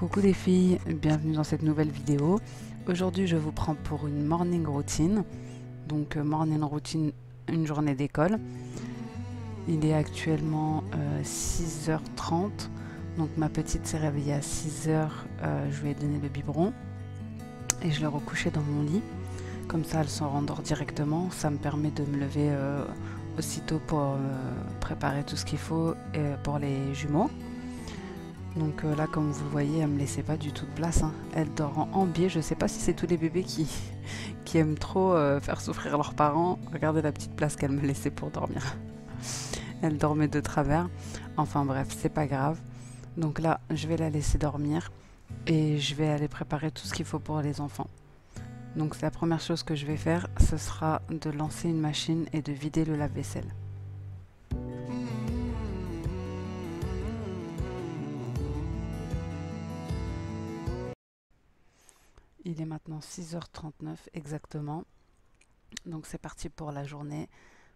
Coucou les filles, bienvenue dans cette nouvelle vidéo. Aujourd'hui je vous prends pour une morning routine. Donc morning routine, une journée d'école. Il est actuellement 6h30. Donc ma petite s'est réveillée à 6h, je lui ai donné le biberon. Et je l'ai recouchée dans mon lit. Comme ça elle s'en rendort directement. Ça me permet de me lever aussitôt pour préparer tout ce qu'il faut pour les jumeaux. Donc là, comme vous le voyez, elle me laissait pas du tout de place, hein. Elle dort en biais. Je sais pas si c'est tous les bébés qui aiment trop faire souffrir leurs parents. Regardez la petite place qu'elle me laissait pour dormir. Elle dormait de travers. Enfin bref, c'est pas grave. Donc là, je vais la laisser dormir et je vais aller préparer tout ce qu'il faut pour les enfants. Donc la première chose que je vais faire, ce sera de lancer une machine et de vider le lave-vaisselle. Il est maintenant 6h39 exactement. Donc c'est parti pour la journée,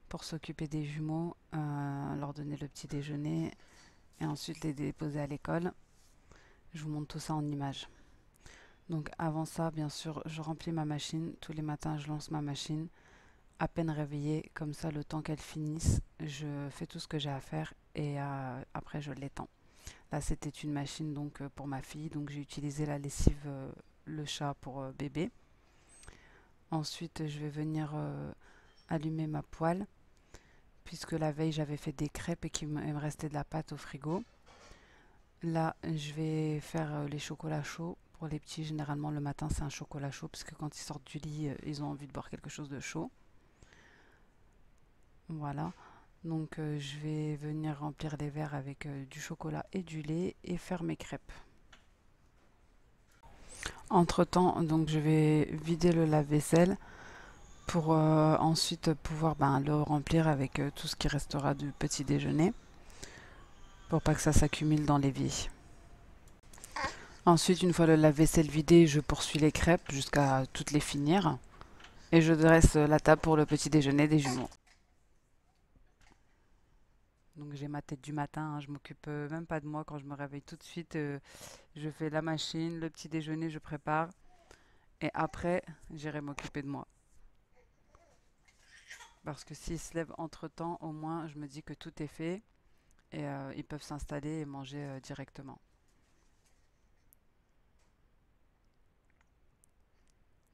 pour s'occuper des jumeaux, leur donner le petit déjeuner et ensuite les déposer à l'école. Je vous montre tout ça en images. Donc avant ça, bien sûr, je remplis ma machine. Tous les matins, je lance ma machine. À peine réveillée, comme ça, le temps qu'elle finisse, je fais tout ce que j'ai à faire et après je l'étends. Là, c'était une machine donc pour ma fille, donc j'ai utilisé la lessive le chat pour bébé. Ensuite, je vais venir allumer ma poêle, puisque la veille j'avais fait des crêpes et qu'il me restait de la pâte au frigo. Là, je vais faire les chocolats chauds pour les petits. Généralement, le matin, c'est un chocolat chaud, parce que quand ils sortent du lit, ils ont envie de boire quelque chose de chaud. Voilà. Donc, je vais venir remplir les verres avec du chocolat et du lait et faire mes crêpes. Entre-temps, donc, je vais vider le lave-vaisselle pour ensuite pouvoir le remplir avec tout ce qui restera du petit déjeuner, pour pas que ça s'accumule dans l'évier. Ensuite, une fois le lave-vaisselle vidé, je poursuis les crêpes jusqu'à toutes les finir et je dresse la table pour le petit déjeuner des jumeaux. Donc j'ai ma tête du matin, hein, je m'occupe même pas de moi quand je me réveille tout de suite. Je fais la machine, le petit déjeuner, je prépare et après j'irai m'occuper de moi. Parce que s'ils se lèvent entre-temps, au moins je me dis que tout est fait et ils peuvent s'installer et manger directement.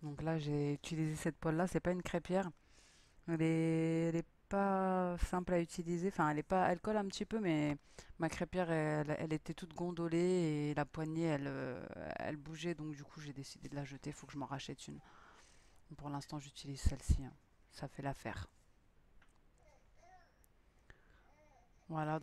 Donc là, j'ai utilisé cette poêle-là. C'est pas une crêpière. Elle est pas simple à utiliser. Enfin, elle est pas, elle colle un petit peu, mais ma crêpière, elle était toute gondolée et la poignée, elle bougeait. Donc du coup, j'ai décidé de la jeter. Il faut que je m'en rachète une. Pour l'instant, j'utilise celle-ci, hein. Ça fait l'affaire. Voilà.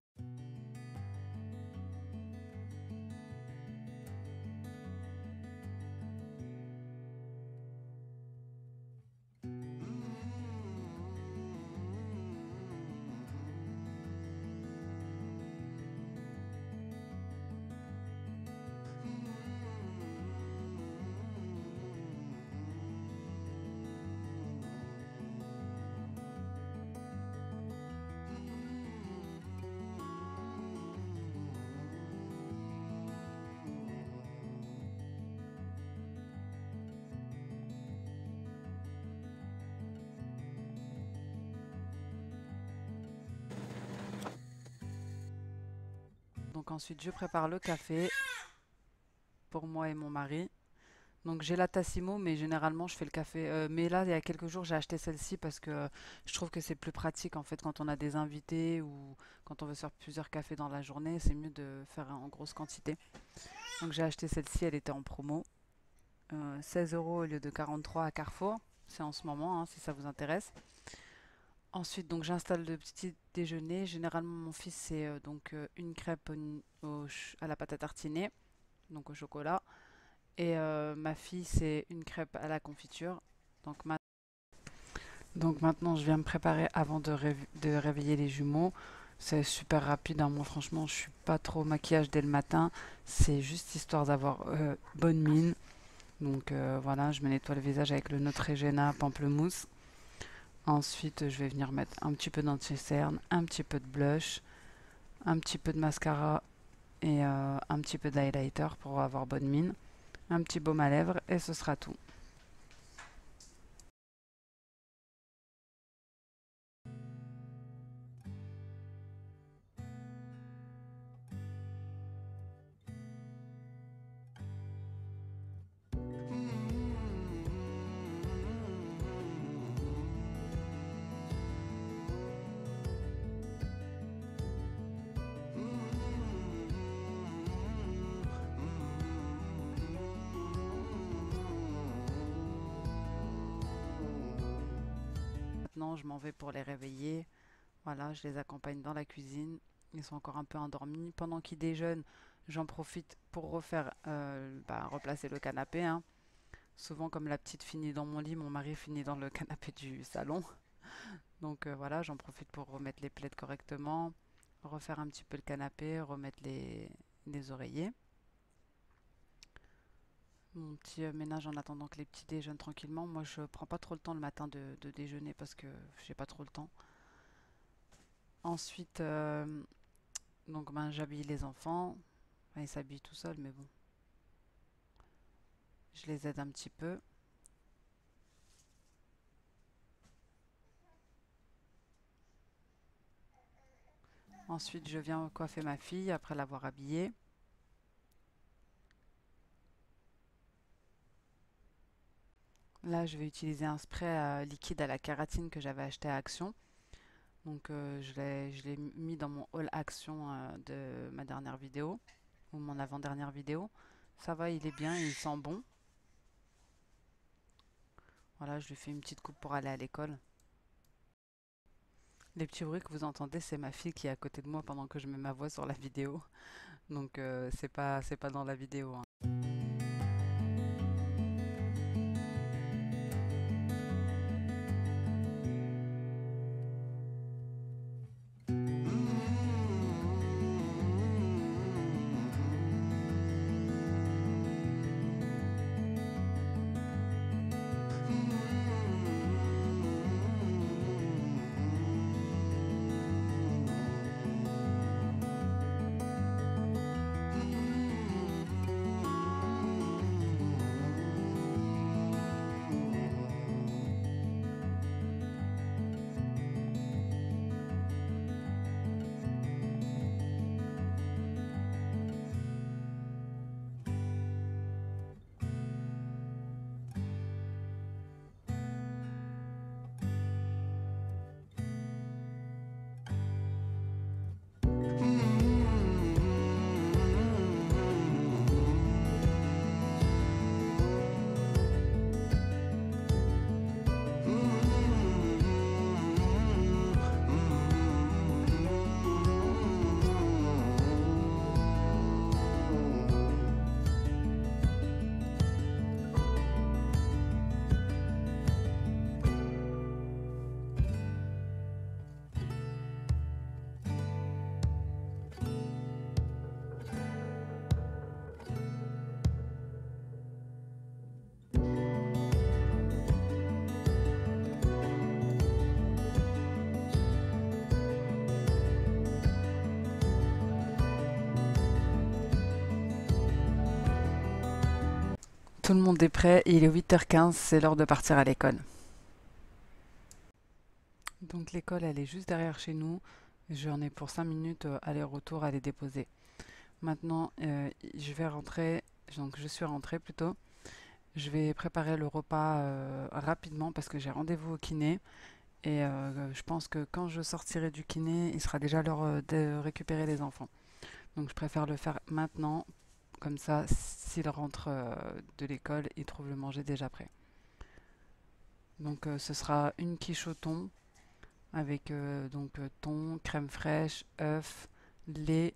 Donc ensuite, je prépare le café pour moi et mon mari. Donc j'ai la Tassimo, mais généralement je fais le café. Mais là, il y a quelques jours, j'ai acheté celle-ci parce que je trouve que c'est plus pratique en fait quand on a des invités ou quand on veut faire plusieurs cafés dans la journée. C'est mieux de faire en grosse quantité. Donc j'ai acheté celle-ci, elle était en promo. 16 € au lieu de 43 à Carrefour. C'est en ce moment, hein, si ça vous intéresse. Ensuite, donc j'installe le petit déjeuner. Généralement, mon fils, c'est une crêpe à la pâte à tartiner, donc au chocolat. Et ma fille, c'est une crêpe à la confiture. Donc, maintenant, je viens me préparer avant de réveiller les jumeaux. C'est super rapide, hein. Moi, franchement, je suis pas trop maquillage dès le matin. C'est juste histoire d'avoir bonne mine. Donc voilà, je me nettoie le visage avec le Neutrogena Pamplemousse. Ensuite, je vais venir mettre un petit peu d'anti-cerne, un petit peu de blush, un petit peu de mascara et un petit peu d'highlighter pour avoir bonne mine, un petit baume à lèvres et ce sera tout. Maintenant, je m'en vais pour les réveiller. Voilà, je les accompagne dans la cuisine. Ils sont encore un peu endormis. Pendant qu'ils déjeunent, j'en profite pour replacer le canapé, hein. Souvent, comme la petite finit dans mon lit, mon mari finit dans le canapé du salon. Donc voilà, j'en profite pour remettre les plaids correctement, refaire un petit peu le canapé, remettre les oreillers. Mon petit ménage en attendant que les petits déjeunent tranquillement. Moi, je prends pas trop le temps le matin de déjeuner parce que j'ai pas trop le temps. Ensuite, j'habille les enfants. Enfin, ils s'habillent tout seuls, mais bon, je les aide un petit peu. Ensuite, je viens coiffer ma fille après l'avoir habillée. Là, je vais utiliser un spray liquide à la kératine que j'avais acheté à Action. Donc, je l'ai mis dans mon haul Action de ma dernière vidéo, ou mon avant-dernière vidéo. Ça va, il est bien, il sent bon. Voilà, je lui fais une petite coupe pour aller à l'école. Les petits bruits que vous entendez, c'est ma fille qui est à côté de moi pendant que je mets ma voix sur la vidéo. Donc, c'est pas dans la vidéo, hein. Tout le monde est prêt, il est 8h15, c'est l'heure de partir à l'école. Donc l'école, elle est juste derrière chez nous. J'en ai pour 5 minutes aller-retour à les déposer. Maintenant, je vais rentrer, donc je suis rentrée plutôt. Je vais préparer le repas rapidement parce que j'ai rendez-vous au kiné. Et je pense que quand je sortirai du kiné, il sera déjà l'heure de récupérer les enfants. Donc je préfère le faire maintenant. Comme ça, s'ils rentrent de l'école, ils trouvent le manger déjà prêt. Donc ce sera une quiche au thon avec thon, crème fraîche, œufs, lait.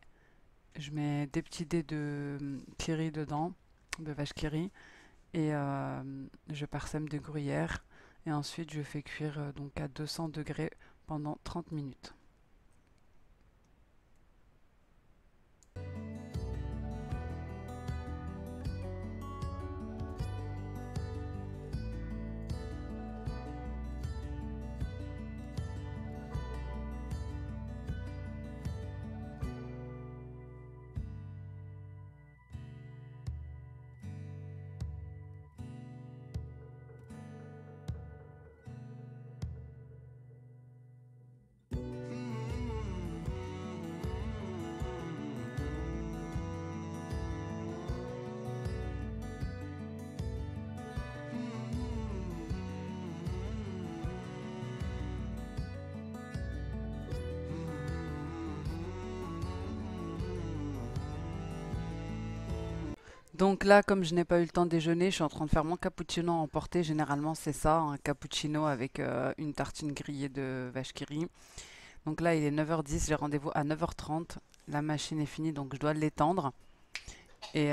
Je mets des petits dés de kiri dedans, de vache kiri, et je parsème de gruyère. Et ensuite, je fais cuire donc à 200 degrés pendant 30 minutes. Donc là, comme je n'ai pas eu le temps de déjeuner, je suis en train de faire mon cappuccino à emporter. Généralement, c'est ça, un cappuccino avec une tartine grillée de vache qui rit. Donc là, il est 9h10, j'ai rendez-vous à 9h30. La machine est finie, donc je dois l'étendre. Et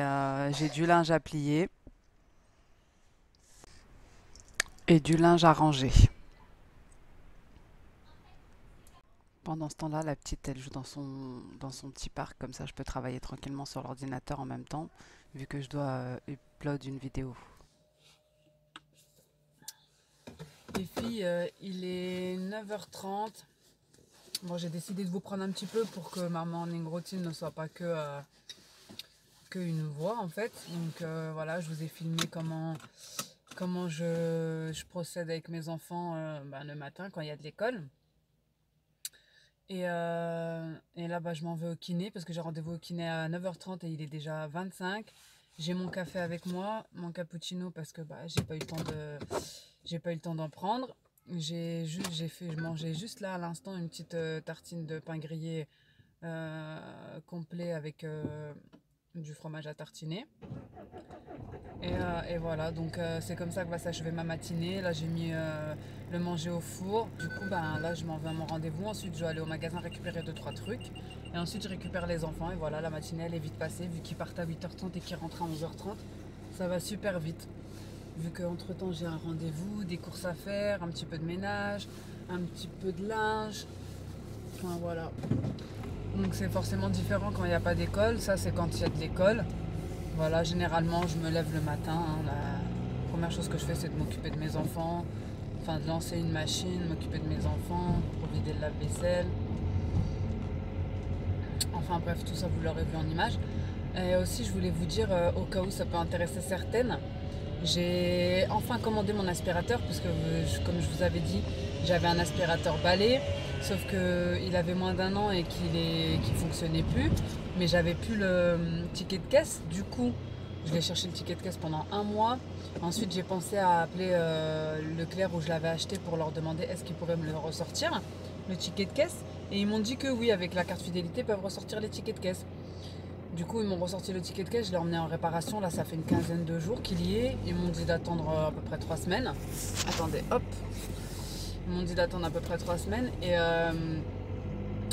j'ai du linge à plier et du linge à ranger. Pendant ce temps-là, la petite, elle joue dans son petit parc. Comme ça, je peux travailler tranquillement sur l'ordinateur en même temps, vu que je dois upload une vidéo. Les filles, il est 9h30. Bon, j'ai décidé de vous prendre un petit peu pour que ma morning routine ne soit pas que une voix en fait. Donc voilà, je vous ai filmé comment je procède avec mes enfants le matin quand il y a de l'école. Et là, je m'en vais au kiné parce que j'ai rendez-vous au kiné à 9h30 et il est déjà 25. J'ai mon café avec moi, mon cappuccino parce que j'ai pas eu le temps d'en prendre. Je mangeais juste là à l'instant une petite tartine de pain grillé complet avec du fromage à tartiner. Et voilà, donc c'est comme ça que va s'achever ma matinée. Là, j'ai mis le manger au four. Du coup, là, je m'en vais à mon rendez-vous. Ensuite, je vais aller au magasin récupérer 2-3 trucs. Et ensuite, je récupère les enfants. Et voilà, la matinée, elle est vite passée. Vu qu'ils partent à 8h30 et qu'ils rentrent à 11h30, ça va super vite. Vu qu'entre-temps, j'ai un rendez-vous, des courses à faire, un petit peu de ménage, un petit peu de linge. Enfin, voilà. Donc, c'est forcément différent quand il n'y a pas d'école. Ça, c'est quand il y a de l'école. Voilà, généralement, je me lève le matin. La première chose que je fais, c'est de m'occuper de mes enfants. Enfin, de lancer une machine, m'occuper de mes enfants, pour vider le lave-vaisselle. Enfin bref, tout ça, vous l'aurez vu en image. Et aussi, je voulais vous dire, au cas où ça peut intéresser certaines, j'ai enfin commandé mon aspirateur, puisque comme je vous avais dit, j'avais un aspirateur balai, sauf qu'il avait moins d'1 an et qu'il fonctionnait plus. Mais j'avais plus le ticket de caisse. Du coup, je l'ai cherché le ticket de caisse pendant 1 mois. Ensuite, j'ai pensé à appeler Leclerc où je l'avais acheté pour leur demander est-ce qu'ils pourraient me le ressortir, le ticket de caisse. Et ils m'ont dit que oui, avec la carte fidélité, ils peuvent ressortir les tickets de caisse. Du coup, ils m'ont ressorti le ticket de caisse, je l'ai emmené en réparation. Là, ça fait une quinzaine de jours qu'il y est. Ils m'ont dit d'attendre à peu près 3 semaines. Attendez, hop. Ils m'ont dit d'attendre à peu près 3 semaines. Et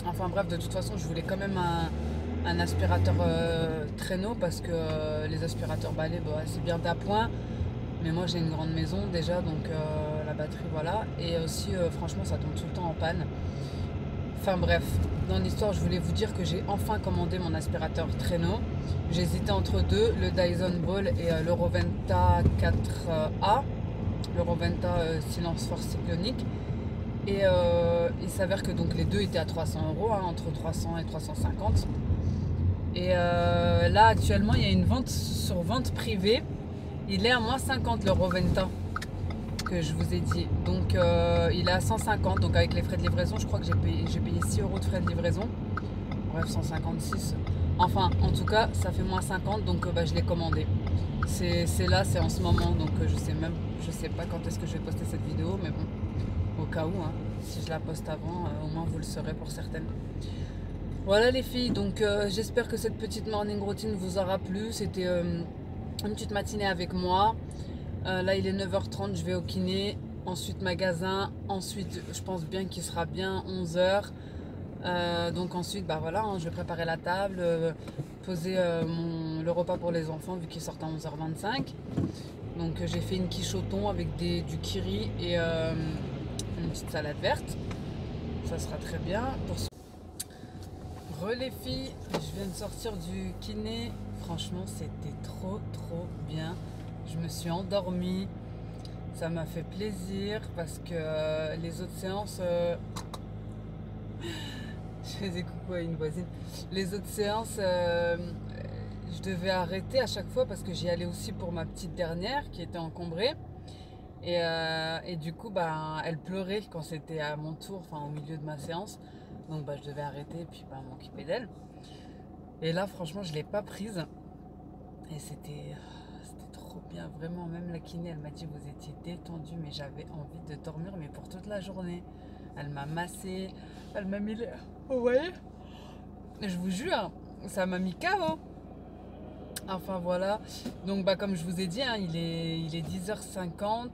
enfin bref, de toute façon, je voulais quand même un aspirateur traîneau parce que les aspirateurs balais, c'est bien d'appoint. Mais moi, j'ai une grande maison déjà, donc la batterie, voilà. Et aussi, franchement, ça tombe tout le temps en panne. Enfin bref, dans l'histoire, je voulais vous dire que j'ai enfin commandé mon aspirateur traîneau. J'hésitais entre deux, le Dyson Ball et l'Euroventa 4A. L'Euroventa Silence Force Cyclonique. Et il s'avère que donc les deux étaient à 300 €, entre 300 et 350. Et là, actuellement, il y a une vente sur vente privée. Il est à moins 50, l'Euroventa, que je vous ai dit. Donc il est à 150, donc avec les frais de livraison, je crois que j'ai payé 6 € de frais de livraison. Bref, 156. Enfin, en tout cas, ça fait moins 50, donc je l'ai commandé. C'est en ce moment, donc je sais pas quand est-ce que je vais poster cette vidéo, mais bon, au cas où, si je la poste avant, au moins vous le saurez pour certaines. Voilà les filles, donc j'espère que cette petite morning routine vous aura plu. C'était une petite matinée avec moi. Là il est 9h30, je vais au kiné, ensuite magasin, ensuite je pense bien qu'il sera bien 11h. Donc ensuite voilà, je vais préparer la table, poser le repas pour les enfants vu qu'ils sortent à 11h25. Donc j'ai fait une quiche au thon avec du kiri et une petite salade verte. Ça sera très bien. Les filles, je viens de sortir du kiné. Franchement, c'était trop bien. Je me suis endormie. Ça m'a fait plaisir parce que les autres séances... Je faisais coucou à une voisine. Les autres séances, je devais arrêter à chaque fois parce que j'y allais aussi pour ma petite dernière qui était encombrée. Et du coup, elle pleurait quand c'était à mon tour, enfin au milieu de ma séance. Donc je devais arrêter et puis m'occuper d'elle. Et là, franchement, je ne l'ai pas prise. Et c'était trop bien, vraiment. Même la kiné, elle m'a dit vous étiez détendue, mais j'avais envie de dormir, mais pour toute la journée. Elle m'a massé, elle m'a mis... Vous voyez ? Je vous jure, ça m'a mis KO. Enfin voilà, donc comme je vous ai dit, hein, il est 10h50,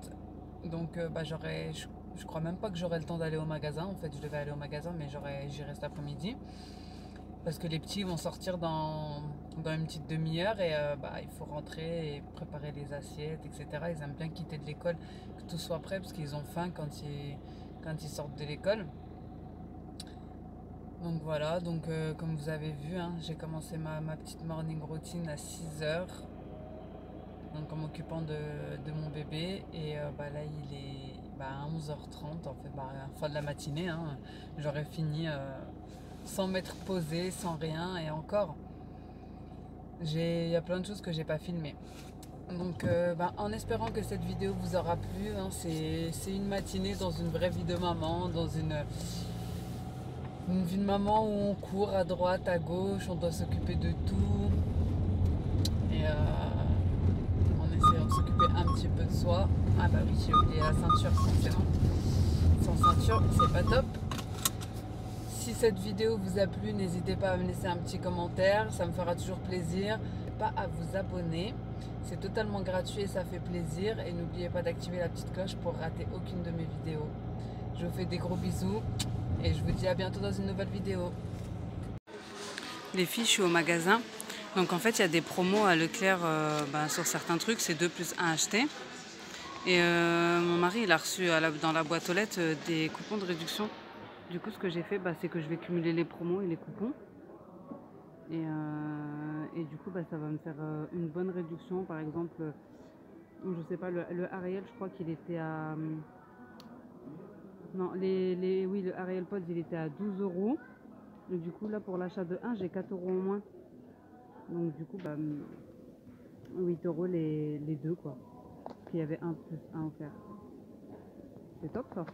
donc je crois même pas que j'aurai le temps d'aller au magasin. En fait, je devais aller au magasin, mais j'irai cet après-midi. Parce que les petits vont sortir dans une petite demi-heure et il faut rentrer et préparer les assiettes, etc. Ils aiment bien quitter de l'école, que tout soit prêt, parce qu'ils ont faim quand ils sortent de l'école. Donc voilà, comme vous avez vu, hein, j'ai commencé ma petite morning routine à 6h, donc en m'occupant de mon bébé. Et là, il est à 11h30, en fait, fin de la matinée. Hein, j'aurais fini sans m'être posée, sans rien, et encore, il y a plein de choses que j'ai pas filmées. Donc en espérant que cette vidéo vous aura plu, hein, c'est une matinée dans une vraie vie de maman, dans une vie de maman où on court à droite, à gauche, on doit s'occuper de tout. Et en essayant de s'occuper un petit peu de soi. Ah bah oui, j'ai oublié la ceinture, forcément. Sans ceinture, c'est pas top. Si cette vidéo vous a plu, n'hésitez pas à me laisser un petit commentaire, ça me fera toujours plaisir. Pas à vous abonner, c'est totalement gratuit et ça fait plaisir. Et n'oubliez pas d'activer la petite cloche pour rater aucune de mes vidéos. Je vous fais des gros bisous et je vous dis à bientôt dans une nouvelle vidéo. Les filles, je suis au magasin. Donc en fait, il y a des promos à Leclerc sur certains trucs, c'est 2 + 1 acheté. Et mon mari, il a reçu dans la boîte aux lettres des coupons de réduction. Du coup, ce que j'ai fait, c'est que je vais cumuler les promos et les coupons. Et du coup, ça va me faire une bonne réduction. Par exemple, je sais pas, le Ariel, je crois qu'il était à... non, oui, le Ariel Pod, il était à 12 €. Et du coup, là, pour l'achat de 1, j'ai 4 € en moins. Donc du coup, 8 € les deux, quoi. Parce qu'il y avait 1 + 1 offert. C'est top, ça.